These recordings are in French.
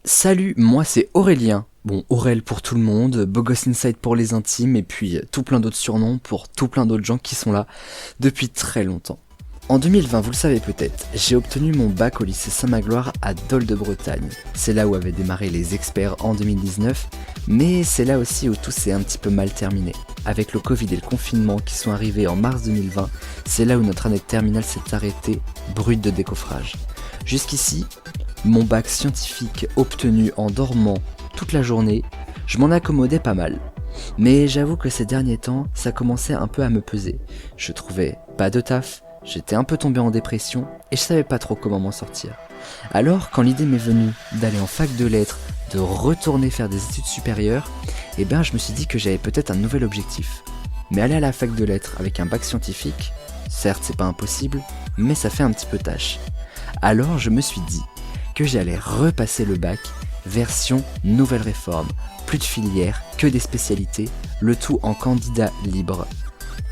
Salut, moi c'est Aurélien. Bon, Aurel pour tout le monde, Bogos Inside pour les intimes, et puis tout plein d'autres surnoms pour tout plein d'autres gens qui sont là depuis très longtemps. En 2020, vous le savez peut-être, j'ai obtenu mon bac au lycée Saint-Magloire à Dol de Bretagne. C'est là où avaient démarré les experts en 2019, mais c'est là aussi où tout s'est un petit peu mal terminé. Avec le Covid et le confinement qui sont arrivés en mars 2020, c'est là où notre année de terminale s'est arrêtée, brute de décoffrage. Jusqu'ici, mon bac scientifique obtenu en dormant toute la journée, je m'en accommodais pas mal. Mais j'avoue que ces derniers temps, ça commençait un peu à me peser. Je trouvais pas de taf, j'étais un peu tombé en dépression et je savais pas trop comment m'en sortir. Alors, quand l'idée m'est venue d'aller en fac de lettres, de retourner faire des études supérieures, je me suis dit que j'avais peut-être un nouvel objectif. Mais aller à la fac de lettres avec un bac scientifique, certes c'est pas impossible, mais ça fait un petit peu tâche. Alors je me suis dit que j'allais repasser le bac, version nouvelle réforme, plus de filières, que des spécialités, le tout en candidat libre.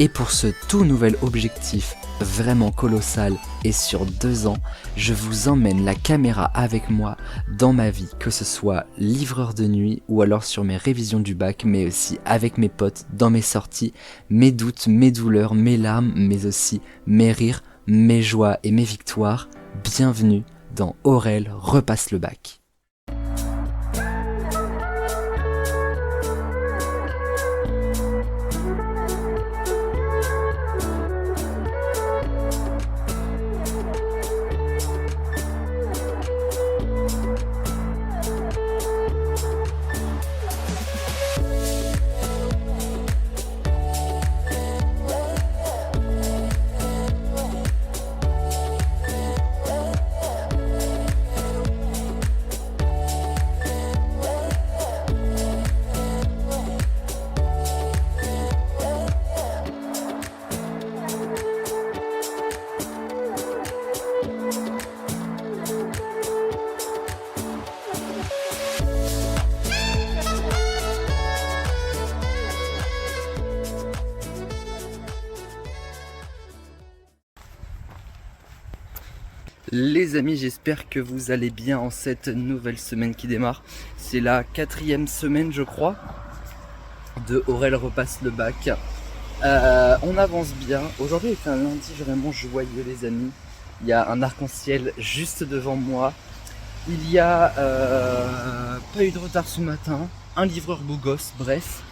Et pour ce tout nouvel objectif vraiment colossal et sur 2 ans, je vous emmène la caméra avec moi dans ma vie, que ce soit livreur de nuit ou alors sur mes révisions du bac, mais aussi avec mes potes, dans mes sorties, mes doutes, mes douleurs, mes larmes, mais aussi mes rires, mes joies et mes victoires. Bienvenue dans Aurel repasse le bac. Les amis, j'espère que vous allez bien en cette nouvelle semaine qui démarre. C'est la 4e semaine, je crois, de Aurel repasse le bac. On avance bien. Aujourd'hui est un lundi vraiment joyeux, les amis. Il y a un arc-en-ciel juste devant moi. Il y a pas eu de retard ce matin. Un livreur beau gosse, bref.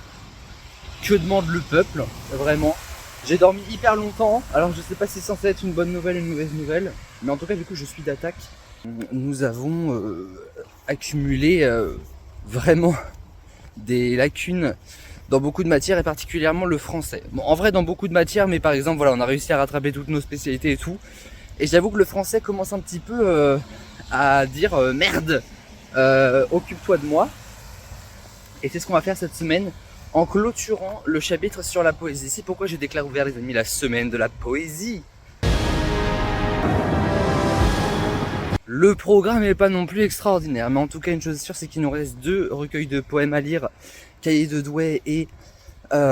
Que demande le peuple, vraiment. J'ai dormi hyper longtemps, alors je sais pas si c'est censé être une bonne nouvelle ou une mauvaise nouvelle, mais en tout cas du coup je suis d'attaque. Nous avons accumulé vraiment des lacunes dans beaucoup de matières et particulièrement le français. Bon, en vrai dans beaucoup de matières, mais par exemple voilà, on a réussi à rattraper toutes nos spécialités et tout. Et j'avoue que le français commence un petit peu à dire merde, occupe-toi de moi. Et c'est ce qu'on va faire cette semaine en clôturant le chapitre sur la poésie. C'est pourquoi j'ai déclaré ouvert, les amis, la semaine de la poésie. Le programme n'est pas non plus extraordinaire, mais en tout cas une chose est sûre, c'est qu'il nous reste 2 recueils de poèmes à lire, Cahiers de Douai et La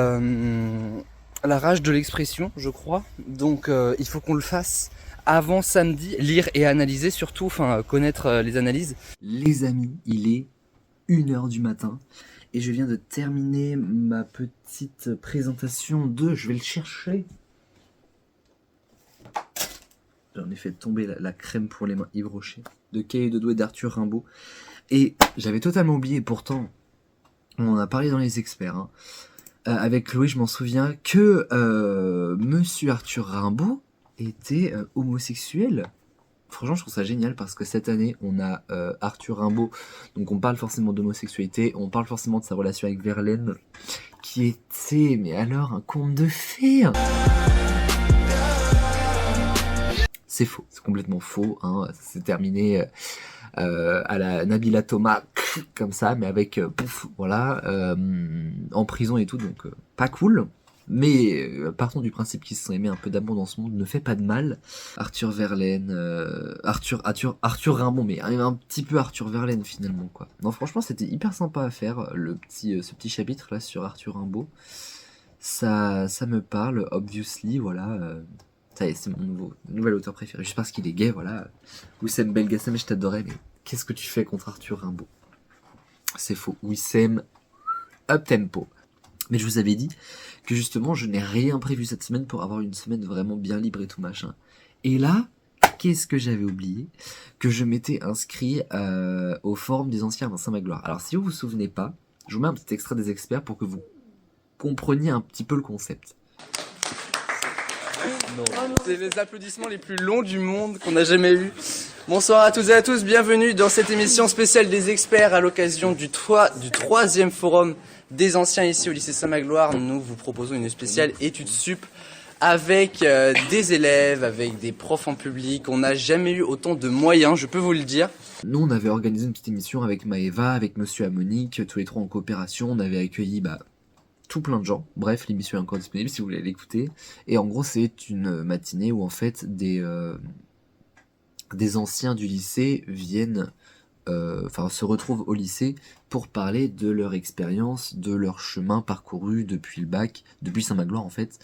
rage de l'expression, je crois. Donc il faut qu'on le fasse avant samedi, lire et analyser, surtout, enfin connaître les analyses. Les amis, il est 1h du matin. Et je viens de terminer ma petite présentation de... Je vais le chercher. J'en ai fait tomber la crème pour les mains, Yves Rocher, de Cahiers de Douai d'Arthur Rimbaud. Et j'avais totalement oublié, pourtant, on en a parlé dans les experts. Hein. Avec Chloé, je m'en souviens que Monsieur Arthur Rimbaud était homosexuel. Franchement, je trouve ça génial parce que cette année, on a Arthur Rimbaud, donc on parle forcément d'homosexualité, on parle forcément de sa relation avec Verlaine, qui était, mais alors, un conte de fées. C'est faux, c'est complètement faux, hein. C'est terminé à la Nabila Thomas, comme ça, mais avec, voilà, en prison et tout, donc pas cool. Mais partons du principe qu'ils se sont aimés, un peu d'amour dans ce monde ne fait pas de mal. Arthur Verlaine, Arthur Rimbaud, mais un petit peu Arthur Verlaine finalement quoi. Non franchement c'était hyper sympa à faire ce petit chapitre là sur Arthur Rimbaud. Ça me parle obviously voilà. Ça y est c'est mon nouvel auteur préféré. Juste parce qu'il est gay voilà. Oussem Belgassem je t'adorais mais qu'est-ce que tu fais contre Arthur Rimbaud? C'est faux. Wissem up tempo. Mais je vous avais dit que justement je n'ai rien prévu cette semaine pour avoir une semaine vraiment bien libre et tout machin. Et là, qu'est-ce que j'avais oublié? Que je m'étais inscrit au forum des anciens Vincent Magloire. Alors si vous vous souvenez pas, je vous mets un petit extrait des experts pour que vous compreniez un petit peu le concept. C'est les applaudissements les plus longs du monde qu'on a jamais eu. Bonsoir à toutes et à tous, bienvenue dans cette émission spéciale des experts à l'occasion du troisième forum des anciens ici au lycée Saint-Magloire. Nous vous proposons une spéciale étude sup avec des élèves, avec des profs en public. On n'a jamais eu autant de moyens, je peux vous le dire. Nous on avait organisé une petite émission avec Maëva, avec Monsieur Amonique, tous les trois en coopération. On avait accueilli tout plein de gens. Bref, l'émission est encore disponible si vous voulez l'écouter. Et en gros c'est une matinée où en fait des anciens du lycée viennent, se retrouvent au lycée pour parler de leur expérience, de leur chemin parcouru depuis le bac, depuis Saint-Magloire en fait,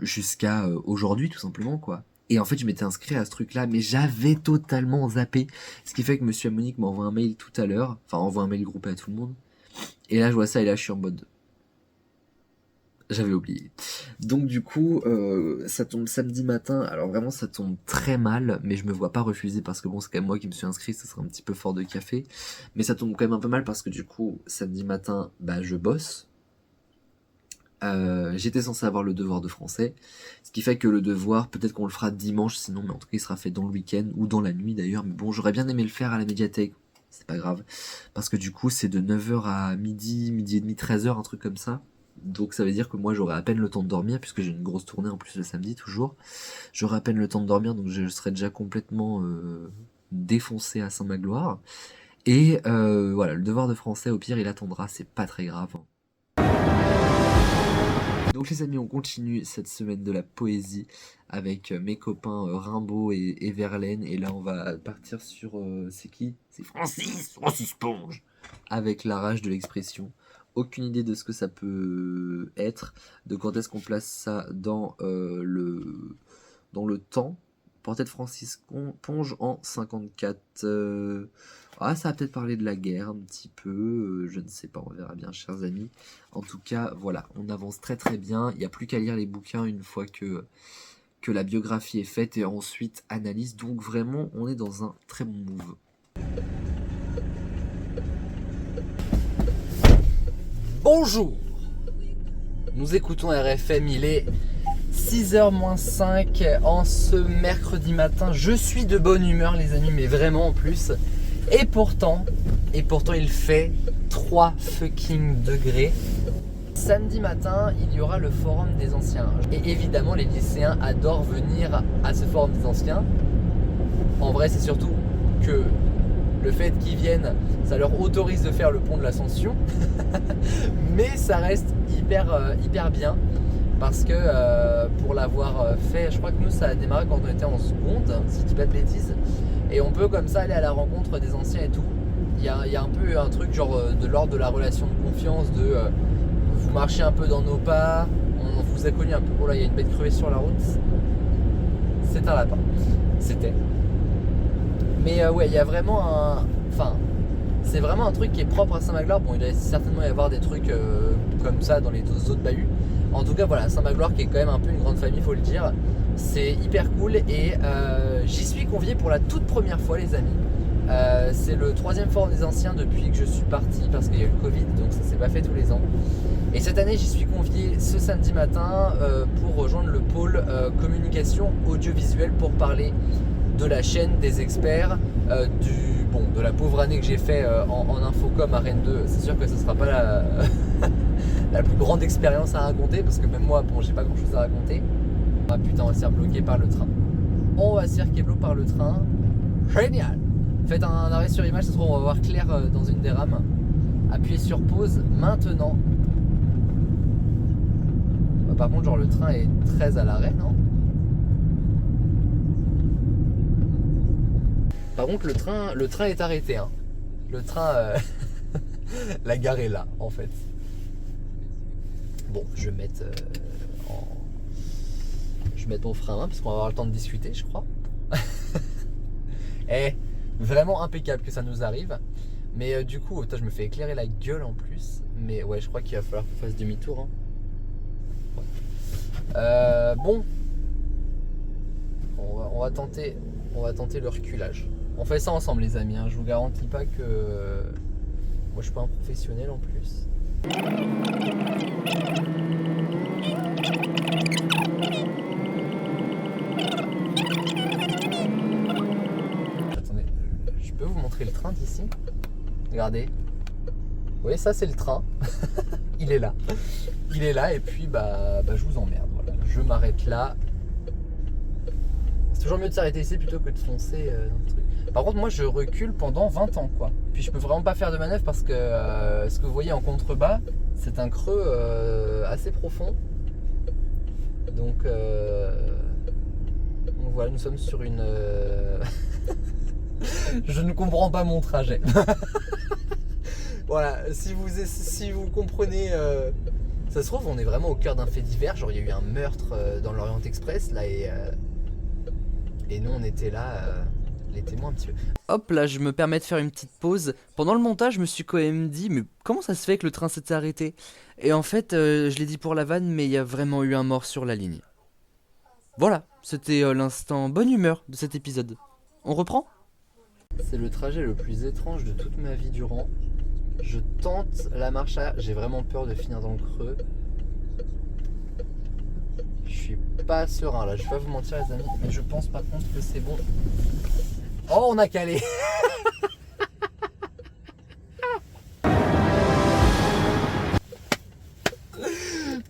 jusqu'à aujourd'hui tout simplement quoi. Et en fait je m'étais inscrit à ce truc là mais j'avais totalement zappé, ce qui fait que Monsieur Monique m'a envoyé un mail tout à l'heure, envoie un mail groupé à tout le monde, et là je vois ça et là je suis en mode j'avais oublié. Donc du coup, ça tombe samedi matin. Alors vraiment, ça tombe très mal, mais je me vois pas refuser parce que bon, c'est quand même moi qui me suis inscrit, ça serait un petit peu fort de café. Mais ça tombe quand même un peu mal parce que du coup, samedi matin, je bosse. J'étais censé avoir le devoir de français, ce qui fait que le devoir, peut-être qu'on le fera dimanche, sinon, mais en tout cas, il sera fait dans le week-end ou dans la nuit d'ailleurs. Mais bon, j'aurais bien aimé le faire à la médiathèque. C'est pas grave, parce que du coup, c'est de 9h à midi et demi, 13h, un truc comme ça. Donc ça veut dire que moi j'aurai à peine le temps de dormir, puisque j'ai une grosse tournée en plus le samedi toujours. J'aurai à peine le temps de dormir, donc je serai déjà complètement défoncé à Saint-Magloire. Et voilà, le devoir de français au pire il attendra, c'est pas très grave. Donc les amis, on continue cette semaine de la poésie avec mes copains Rimbaud et Verlaine. Et là on va partir sur... c'est qui? C'est Francis Ponge, avec la rage de l'expression. Aucune idée de ce que ça peut être, de quand est-ce qu'on place ça dans le temps. Portrait de Francis Ponge en 54. Ça va peut-être parler de la guerre un petit peu, je ne sais pas, on verra bien chers amis. En tout cas, voilà, on avance très très bien. Il n'y a plus qu'à lire les bouquins une fois que la biographie est faite et ensuite analyse. Donc vraiment, on est dans un très bon move. Bonjour, nous écoutons RFM, il est 6h-5 en ce mercredi matin. Je suis de bonne humeur les amis, mais vraiment en plus. Et pourtant il fait 3 fucking degrés. Samedi matin, il y aura le forum des anciens. Et évidemment, les lycéens adorent venir à ce forum des anciens. En vrai, c'est surtout que le fait qu'ils viennent, ça leur autorise de faire le pont de l'Ascension. Mais ça reste hyper bien. Parce que pour l'avoir fait, je crois que nous ça a démarré quand on était en seconde, si je dis pas de bêtises. Et on peut comme ça aller à la rencontre des anciens et tout. Il y a un peu un truc genre de l'ordre de la relation de confiance, de vous marchez un peu dans nos pas, on vous a connu un peu. Oh là, il y a une bête crevée sur la route. C'est un lapin. C'était. Mais ouais, il y a vraiment c'est vraiment un truc qui est propre à Saint-Magloire. Bon, il va certainement y avoir des trucs comme ça dans les autres bahuts. En tout cas, voilà, Saint-Magloire qui est quand même un peu une grande famille, faut le dire. C'est hyper cool et j'y suis convié pour la toute première fois, les amis. C'est le 3e forum des anciens depuis que je suis parti parce qu'il y a eu le Covid, donc ça s'est pas fait tous les ans. Et cette année, j'y suis convié ce samedi matin pour rejoindre le pôle communication audiovisuelle pour parler de la chaîne des experts, de la pauvre année que j'ai fait en Infocom à Rennes 2. C'est sûr que ce sera pas la plus grande expérience à raconter parce que même moi, j'ai pas grand chose à raconter. Ah putain, on va se faire bloquer par le train. On va se faire bloquer par le train. Génial! Faites un arrêt sur image, ça se trouve on va voir Claire dans une des rames. Appuyez sur pause maintenant. Par contre, genre le train est très à l'arrêt, non? Par contre, le train est arrêté. Hein. Le train, la gare est là, en fait. Bon, je vais mettre mon frein à main parce qu'on va avoir le temps de discuter, je crois. Vraiment impeccable que ça nous arrive. Mais du coup, je me fais éclairer la gueule en plus. Mais ouais, je crois qu'il va falloir qu'on fasse demi-tour. Hein. Bon, on va tenter le reculage. On fait ça ensemble les amis, hein. Je vous garantis pas que... Moi je suis pas un professionnel en plus. Attendez, je peux vous montrer le train d'ici? Regardez. Vous voyez, ça c'est le train. Il est là. Il est là et puis je vous emmerde. Voilà. Je m'arrête là. C'est toujours mieux de s'arrêter ici plutôt que de foncer dans le truc. Par contre, moi je recule pendant 20 ans quoi. Puis je peux vraiment pas faire de manœuvre parce que ce que vous voyez en contrebas, c'est un creux assez profond. Donc voilà, nous sommes sur une... Je ne comprends pas mon trajet. Voilà, si vous comprenez... Ça se trouve, on est vraiment au cœur d'un fait divers. Genre, il y a eu un meurtre dans l'Orient Express, là, et nous, on était là, les témoins un petit peu. Hop là, je me permets de faire une petite pause. Pendant le montage, je me suis quand même dit, mais comment ça se fait que le train s'était arrêté? Et en fait, je l'ai dit pour la vanne, mais il y a vraiment eu un mort sur la ligne. Voilà, c'était l'instant bonne humeur de cet épisode. On reprend? C'est le trajet le plus étrange de toute ma vie durant. Je tente la marche arrière, j'ai vraiment peur de finir dans le creux. Je suis pas serein là, je vais pas vous mentir les amis, mais je pense par contre que c'est bon. Oh, on a calé.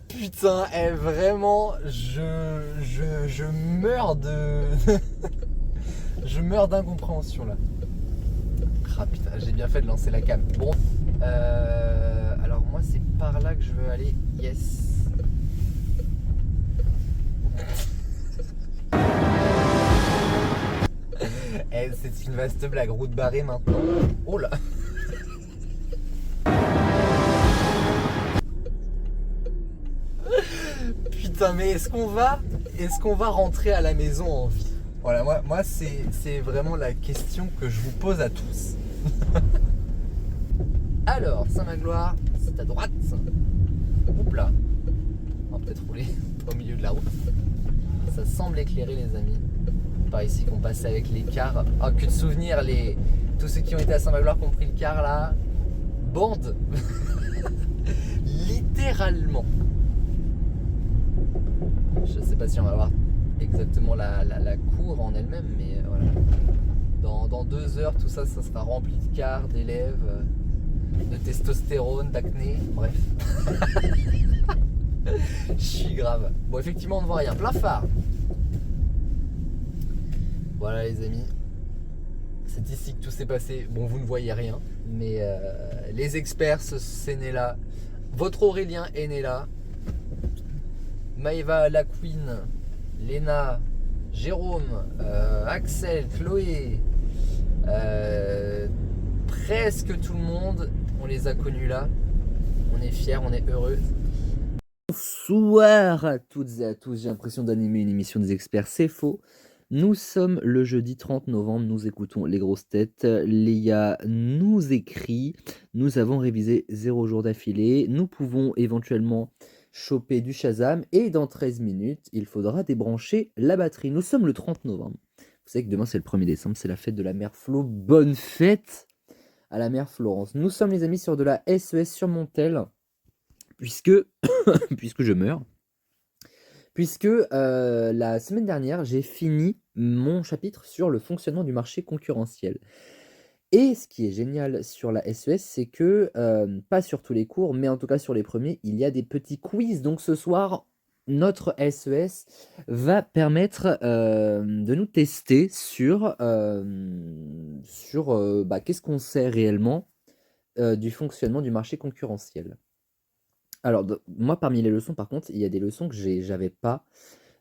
Putain, vraiment, je meurs de... je meurs d'incompréhension là. Ah putain, j'ai bien fait de lancer la cam. Bon, alors moi c'est par là que je veux aller. Yes. C'est une vaste blague, route barrée maintenant. Oh là. Putain, mais est-ce qu'on va rentrer à la maison en vie? Voilà, moi c'est vraiment la question que je vous pose à tous. Alors, Saint-Magloire, c'est à droite. Oups là. On va peut-être rouler au milieu de la route. Ça semble éclairé les amis. Par ici qu'on passait avec les cars. Ah, que de souvenirs, tous ceux qui ont été à Saint-Magloire qui ont pris le car là. Bande. Littéralement. Je sais pas si on va voir exactement la cour en elle-même, mais voilà. Dans 2 heures, tout ça sera rempli de cars, d'élèves, de testostérone, d'acné, bref. Je suis grave. Bon, effectivement, on ne voit rien. Plein phare. Voilà, les amis. C'est ici que tout s'est passé. Bon, vous ne voyez rien, mais les experts, c'est né là. Votre Aurélien est né là. Maëva, la Queen, Léna, Jérôme, Axel, Chloé, presque tout le monde, on les a connus là. On est fiers, on est heureux. Bonsoir à toutes et à tous. J'ai l'impression d'animer une émission des experts, c'est faux. Nous sommes le jeudi 30 novembre, nous écoutons les grosses têtes. Léa nous écrit, nous avons révisé 0 jour d'affilée, nous pouvons éventuellement choper du Shazam et dans 13 minutes, il faudra débrancher la batterie. Nous sommes le 30 novembre. Vous savez que demain c'est le 1er décembre, c'est la fête de la mère Flo. Bonne fête à la mère Florence. Nous sommes les amis sur de la SES sur Montel, puisque je meurs. Puisque la semaine dernière, j'ai fini mon chapitre sur le fonctionnement du marché concurrentiel. Et ce qui est génial sur la SES, c'est que, pas sur tous les cours, mais en tout cas sur les premiers, il y a des petits quiz. Donc ce soir, notre SES va permettre de nous tester sur qu'est-ce qu'on sait réellement du fonctionnement du marché concurrentiel. Alors, moi, parmi les leçons, par contre, il y a des leçons que j'avais pas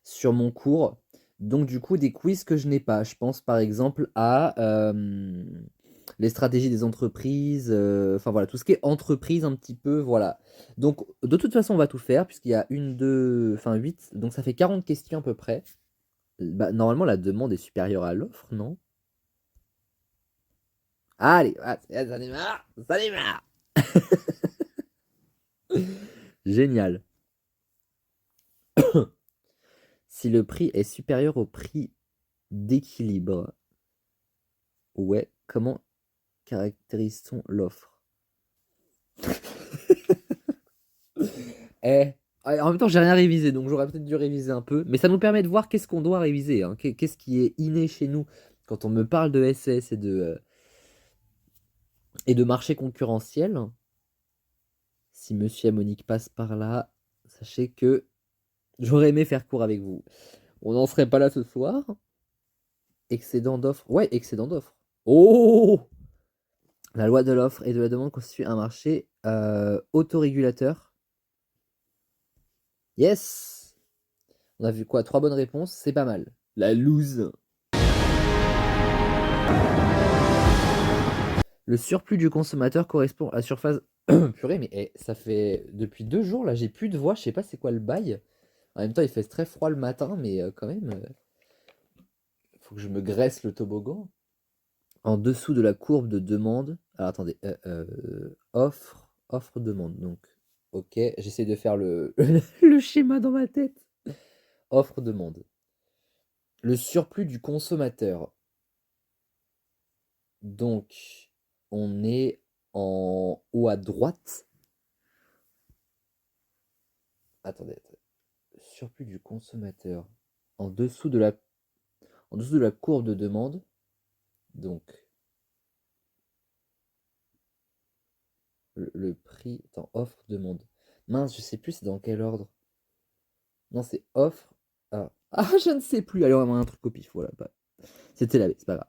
sur mon cours. Donc, du coup, des quiz que je n'ai pas. Je pense, par exemple, à les stratégies des entreprises. Enfin, voilà, tout ce qui est entreprise un petit peu, voilà. Donc, de toute façon, on va tout faire, puisqu'il y a 8. Donc, ça fait 40 questions à peu près. Normalement, la demande est supérieure à l'offre, non? Allez, ça démarre, ça démarre. Génial. Si le prix est supérieur au prix d'équilibre, ouais, comment caractérise-t-on l'offre? En même temps, j'ai rien révisé, donc j'aurais peut-être dû réviser un peu. Mais ça nous permet de voir qu'est-ce qu'on doit réviser, hein, qu'est-ce qui est inné chez nous quand on me parle de SS et de marché concurrentiel. Si Monsieur et Monique passe par là, sachez que j'aurais aimé faire court avec vous. On n'en serait pas là ce soir. Excédent d'offres. Ouais, excédent d'offres. Oh! La loi de l'offre et de la demande constitue un marché autorégulateur. Yes! On a vu quoi? 3 bonnes réponses, c'est pas mal. La loose. Le surplus du consommateur correspond à la surface... Purée, mais ça fait... Depuis 2 jours, là, j'ai plus de voix. Je sais pas c'est quoi le bail. En même temps, il fait très froid le matin, mais quand même... faut que je me graisse le toboggan. En dessous de la courbe de demande... Alors, attendez. Offre-demande, donc... Ok, j'essaie de faire le schéma dans ma tête. Offre-demande. Le surplus du consommateur. Donc, on est en haut à droite. Attendez. Surplus du consommateur. En dessous de la courbe de demande. Donc, le prix. Attends, offre, demande. Mince, je sais plus c'est dans quel ordre. Non, c'est offre. Ah, je ne sais plus. Allez, on va voir un truc au pif. Voilà. C'était lavé, c'est pas grave.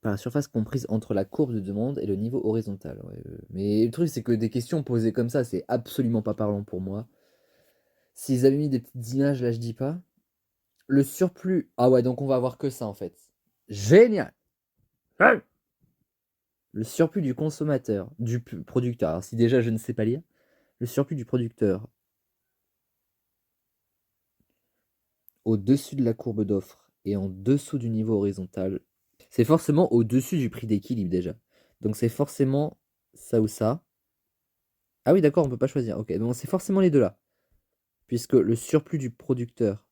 Par la surface comprise entre la courbe de demande et le niveau horizontal. Ouais, mais le truc, c'est que des questions posées comme ça, c'est absolument pas parlant pour moi. S'ils avaient mis des petites images, là, je dis pas. Le surplus... Ah ouais, donc on va avoir que ça, en fait. Génial! Le surplus du consommateur, du producteur. Alors, si déjà je ne sais pas lire, le surplus du producteur au-dessus de la courbe d'offre et en dessous du niveau horizontal, c'est forcément au-dessus du prix d'équilibre déjà. Donc c'est forcément ça ou ça. Ah oui, d'accord, on peut pas choisir. Ok, donc c'est forcément les deux là. Puisque le surplus du producteur...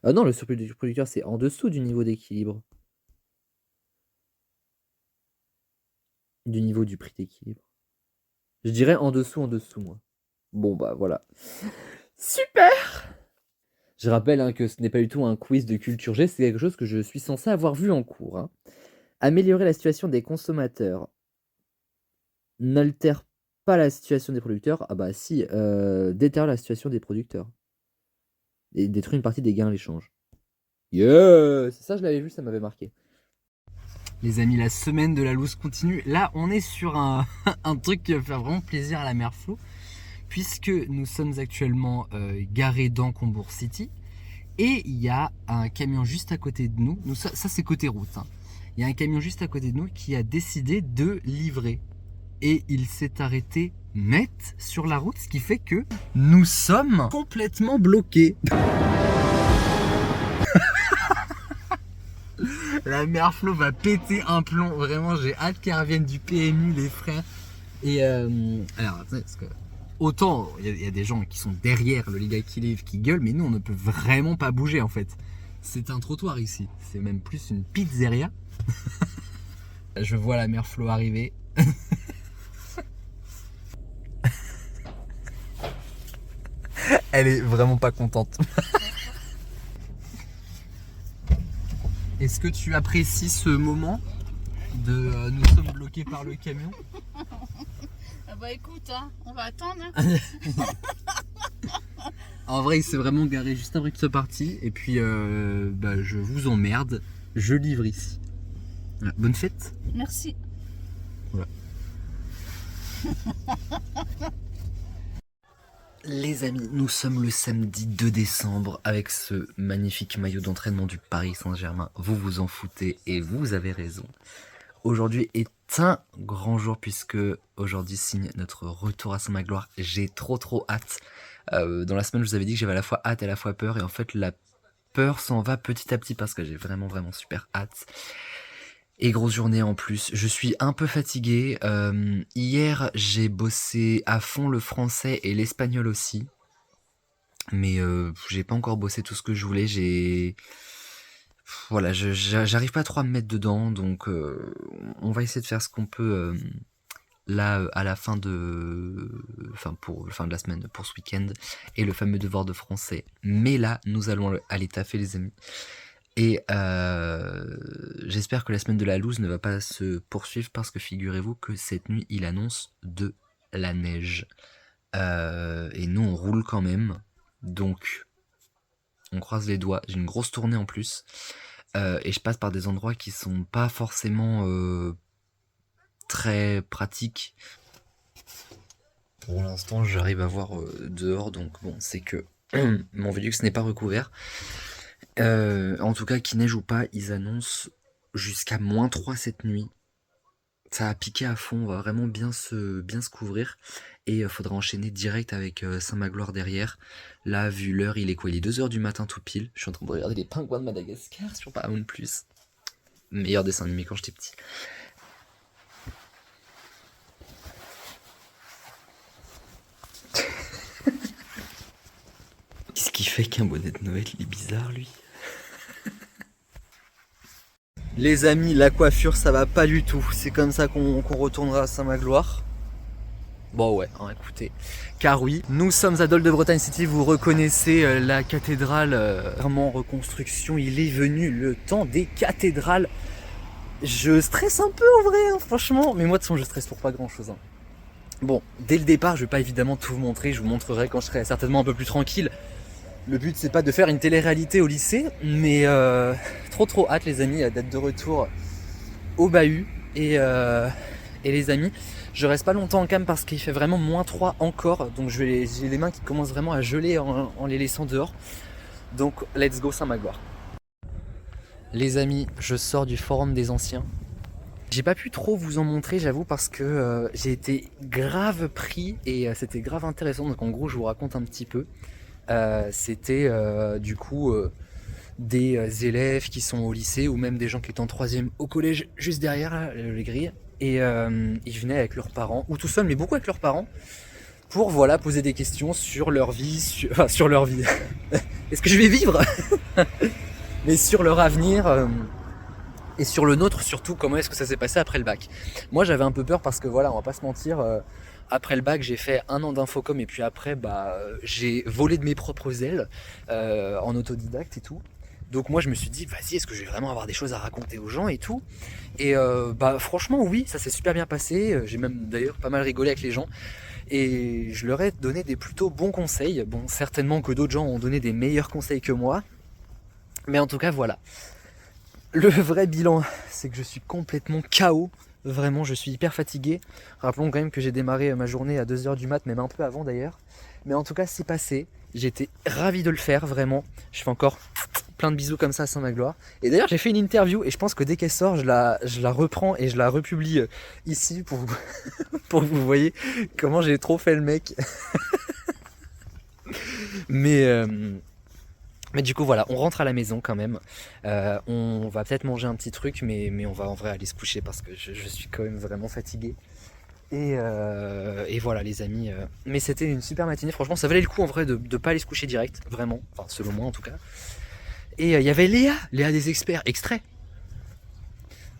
Ah non, le surplus du producteur, c'est en dessous du niveau d'équilibre. Du niveau du prix d'équilibre. Je dirais en dessous, moi. Bon, bah voilà. Super! Je rappelle hein, que ce n'est pas du tout un quiz de culture G, c'est quelque chose que je suis censé avoir vu en cours. Hein. Améliorer la situation des consommateurs n'altère pas la situation des producteurs. Ah bah si, détériore la situation des producteurs. Et détruit une partie des gains à l'échange. Yeah! C'est ça, je l'avais vu, ça m'avait marqué. Les amis, la semaine de la loose continue. Là, on est sur un, un truc qui va faire vraiment plaisir à la mère Flo, puisque nous sommes actuellement garés dans Combourg City. Et il y a un camion juste à côté de nous. Ça c'est côté route. Hein. Il y a un camion juste à côté de nous qui a décidé de livrer. Et il s'est arrêté net sur la route, ce qui fait que nous sommes complètement bloqués. La mère Flo va péter un plomb. Vraiment, j'ai hâte qu'elle revienne du PMU, les frères. Et alors, attendez, parce que autant il y a des gens qui sont derrière le gars qui livre, qui gueulent, mais nous, on ne peut vraiment pas bouger en fait. C'est un trottoir ici. C'est même plus une pizzeria. Je vois la mère Flo arriver. Elle est vraiment pas contente. Est-ce que tu apprécies ce moment de nous sommes bloqués par le camion? Ah bah écoute, hein, on va attendre. Hein. En vrai, il s'est vraiment garé juste après que ce soit parti. Et puis, bah, je vous emmerde. Je livre ici. Voilà. Bonne fête. Merci. Voilà. Les amis, nous sommes le samedi 2 décembre avec ce magnifique maillot d'entraînement du Paris Saint-Germain. Vous vous en foutez et vous avez raison. Aujourd'hui est un grand jour puisque aujourd'hui signe notre retour à Saint-Magloire. J'ai trop hâte. Dans la semaine, je vous avais dit que j'avais à la fois hâte et à la fois peur. Et en fait, la peur s'en va petit à petit parce que j'ai vraiment super hâte. Et grosse journée en plus. Je suis un peu fatigué. Hier, j'ai bossé à fond le français et l'espagnol aussi. Mais j'ai pas encore bossé tout ce que je voulais. Voilà, j'arrive pas trop à me mettre dedans. Donc on va essayer de faire ce qu'on peut là à la fin de... pour la fin de la semaine, pour ce week-end. Et le fameux devoir de français. Mais là, nous allons aller taffer les amis. Et j'espère que la semaine de la loose ne va pas se poursuivre parce que figurez-vous que cette nuit il annonce de la neige. Et nous on roule quand même. Donc on croise les doigts. J'ai une grosse tournée en plus. Et je passe par des endroits qui sont pas forcément très pratiques. Pour l'instant j'arrive à voir dehors. Donc bon, c'est que mon Velux n'est pas recouvert. En tout cas, qu'il neige ou pas, ils annoncent jusqu'à -3 cette nuit. Ça a piqué à fond, on va vraiment bien se couvrir. Et faudra enchaîner direct avec Saint-Magloire derrière. Là, vu l'heure, il est quoi? Il est 2h du matin tout pile. Je suis en train de regarder les pingouins de Madagascar sur Paramount+. Meilleur dessin animé quand j'étais petit. Qu'est-ce qui fait qu'un bonnet de Noël, il est bizarre lui? Les amis, la coiffure ça va pas du tout. C'est comme ça qu'on retournera à Saint-Magloire. Bon ouais, hein, écoutez. Car oui, nous sommes à Dol de Bretagne City. Vous reconnaissez la cathédrale vraiment en reconstruction. Il est venu le temps des cathédrales. Je stresse un peu en vrai, hein, franchement. Mais moi de toute façon je stresse pour pas grand chose. Hein. Bon, dès le départ je vais pas évidemment tout vous montrer. Je vous montrerai quand je serai certainement un peu plus tranquille. Le but c'est pas de faire une télé-réalité au lycée, mais trop hâte les amis d'être de retour au bahut. Et les amis, je reste pas longtemps en cam parce qu'il fait vraiment -3 encore, donc j'ai les mains qui commencent vraiment à geler en les laissant dehors. Donc let's go Saint-Magloire. Les amis, je sors du forum des anciens. J'ai pas pu trop vous en montrer j'avoue parce que j'ai été grave pris et c'était grave intéressant, donc en gros je vous raconte un petit peu. C'était du coup des élèves qui sont au lycée ou même des gens qui étaient en 3e au collège juste derrière là, les grilles et ils venaient avec leurs parents ou tout seuls mais beaucoup avec leurs parents pour voilà poser des questions sur leur vie, sur leur vie. Est-ce que je vais vivre? Mais sur leur avenir et sur le nôtre surtout, comment est-ce que ça s'est passé après le bac. Moi j'avais un peu peur parce que voilà, on va pas se mentir, après le bac j'ai fait 1 an d'infocom et puis après j'ai volé de mes propres ailes en autodidacte et tout. Donc moi je me suis dit vas-y, est-ce que je vais vraiment avoir des choses à raconter aux gens et tout. Et franchement oui, ça s'est super bien passé, j'ai même d'ailleurs pas mal rigolé avec les gens. Et je leur ai donné des plutôt bons conseils. Bon, certainement que d'autres gens ont donné des meilleurs conseils que moi. Mais en tout cas voilà. Le vrai bilan, c'est que je suis complètement KO. Vraiment, je suis hyper fatigué. Rappelons quand même que j'ai démarré ma journée à 2h du mat, même un peu avant d'ailleurs. Mais en tout cas, c'est passé. J'étais ravi de le faire, vraiment. Je fais encore plein de bisous comme ça à Saint-Magloire. Et d'ailleurs, j'ai fait une interview et je pense que dès qu'elle sort, je la reprends et je la republie ici pour pour que vous voyez comment j'ai trop fait le mec. Mais du coup voilà, on rentre à la maison quand même. On va peut-être manger un petit truc, mais on va en vrai aller se coucher parce que je suis quand même vraiment fatigué. Et voilà les amis. Mais c'était une super matinée, franchement ça valait le coup en vrai de pas aller se coucher direct, vraiment. Enfin selon moi en tout cas. Et il y avait Léa des experts, extrait.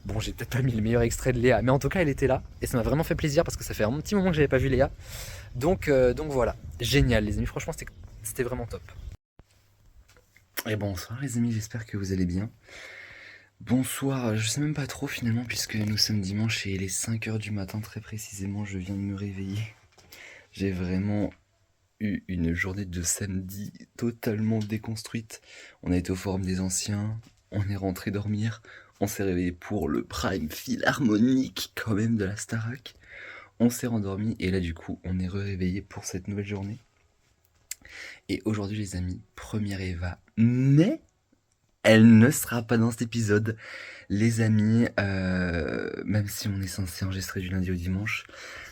Bon j'ai peut-être pas mis le meilleur extrait de Léa, mais en tout cas elle était là. Et ça m'a vraiment fait plaisir parce que ça fait un petit moment que j'avais pas vu Léa. Donc voilà, génial les amis, franchement c'était vraiment top. Et bonsoir les amis, j'espère que vous allez bien. Bonsoir, je sais même pas trop finalement puisque nous sommes dimanche et il est 5h du matin très précisément, je viens de me réveiller. J'ai vraiment eu une journée de samedi totalement déconstruite. On a été au forum des anciens, on est rentré dormir, on s'est réveillé pour le prime philharmonique quand même de la Starac. On s'est rendormi et là du coup on est réveillé pour cette nouvelle journée. Et aujourd'hui les amis, première Eva, mais elle ne sera pas dans cet épisode. Les amis, même si on est censé enregistrer du lundi au dimanche,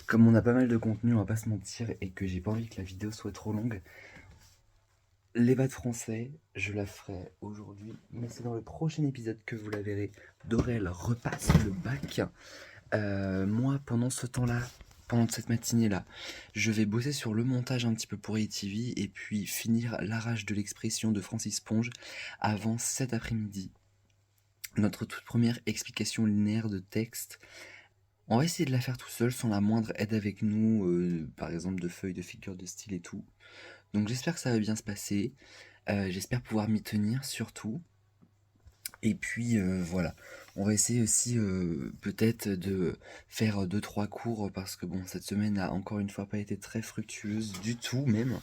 comme on a pas mal de contenu, on va pas se mentir, et que j'ai pas envie que la vidéo soit trop longue, Les de français, je la ferai aujourd'hui, mais c'est dans le prochain épisode que vous la verrez. Dorel repasse le bac. Moi, pendant ce temps-là, pendant cette matinée-là, je vais bosser sur le montage un petit peu pour ATV et puis finir l'arrache de l'expression de Francis Ponge avant cet après-midi. Notre toute première explication linéaire de texte. On va essayer de la faire tout seul sans la moindre aide avec nous, par exemple de feuilles, de figures de style et tout. Donc j'espère que ça va bien se passer. J'espère pouvoir m'y tenir surtout. Et puis voilà, on va essayer aussi peut-être de faire 2-3 cours parce que bon, cette semaine a encore une fois pas été très fructueuse du tout même.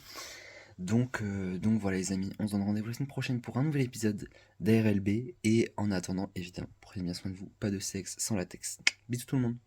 Donc voilà les amis, on se donne rendez-vous la semaine prochaine pour un nouvel épisode d'ARLB. Et en attendant, évidemment, prenez bien soin de vous, pas de sexe sans latex. Bisous tout le monde.